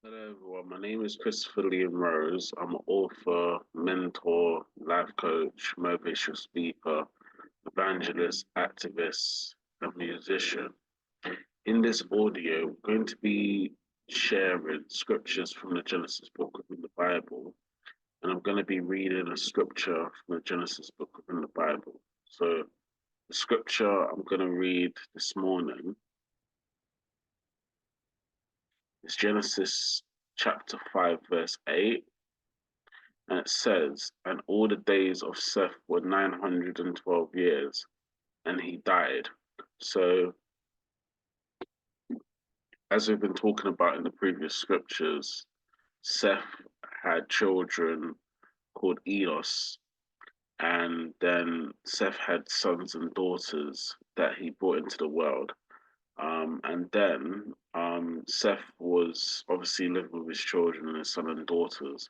Hello everyone, my name is Christopher Liam Rose. I'm an author, mentor, life coach, motivational speaker, evangelist, activist, and musician. In this audio, we're going to be sharing scriptures from the Genesis book within the Bible, and I'm going to be reading a scripture from the Genesis book within the Bible. So, the scripture I'm going to read this morning is Genesis chapter 5, verse 8. And it says, and all the days of Seth were 912 years, and he died. So, as we've been talking about in the previous scriptures, Seth had children called Enos, and then Seth had sons and daughters that he brought into the world. And then Seth was obviously living with his children and his son and daughters.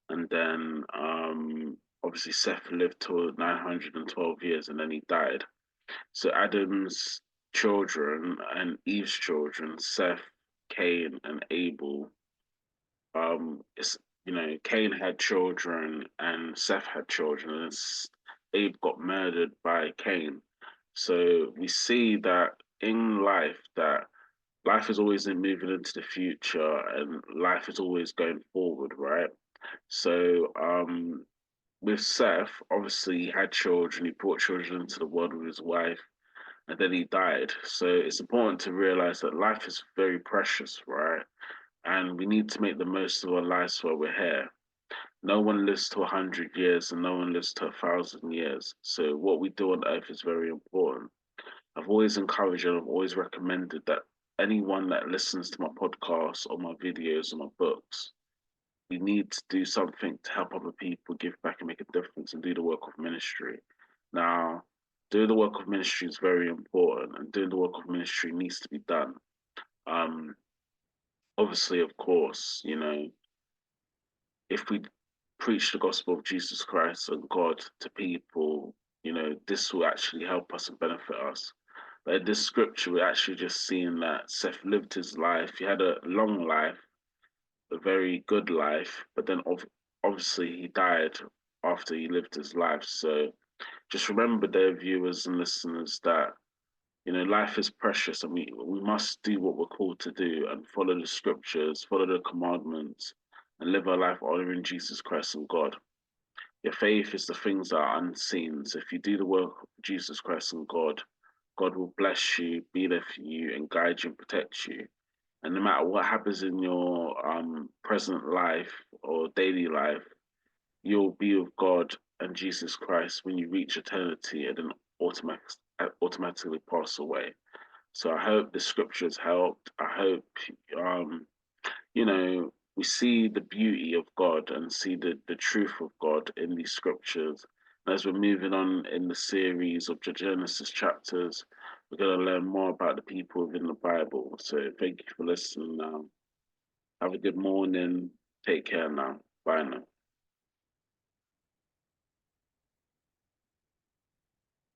And then obviously Seth lived to 912 years and then he died. So Adam's children and Eve's children, Seth, Cain, and Abel, it's, Cain had children and Seth had children, and Abe got murdered by Cain. So we see that in life that life is always moving into the future and life is always going forward, right? So with Seth, obviously he had children, he brought children into the world with his wife, and then he died. So it's important to realize that life is very precious, right? And we need to make the most of our lives while we're here. No one lives to 100 years and no one lives to 1,000 years. So what we do on earth is very important. I've always encouraged and I've always recommended that anyone that listens to my podcasts or my videos or my books, we need to do something to help other people give back and make a difference and do the work of ministry. Now, doing the work of ministry is very important, and doing the work of ministry needs to be done. Um, Obviously, of course, if we preach the gospel of Jesus Christ and God to people, this will actually help us and benefit us. But in this scripture, we're actually just seeing that Seth lived his life. He had a long life, a very good life, but then obviously he died after he lived his life. So just remember, there, viewers and listeners, that life is precious, and we must do what we're called to do and follow the scriptures, follow the commandments, and live our life honoring Jesus Christ and God. Your faith is the things that are unseen. So if you do the work of Jesus Christ and God, God will bless you, be there for you, and guide you and protect you. And no matter what happens in your present life or daily life, you'll be with God and Jesus Christ when you reach eternity and then automatically pass away. So I hope the scriptures helped. I hope, we see the beauty of God and see the truth of God in these scriptures. And as we're moving on in the series of the Genesis chapters, we're going to learn more about the people within the Bible. So thank you for listening now. Have a good morning. Take care now. Bye now.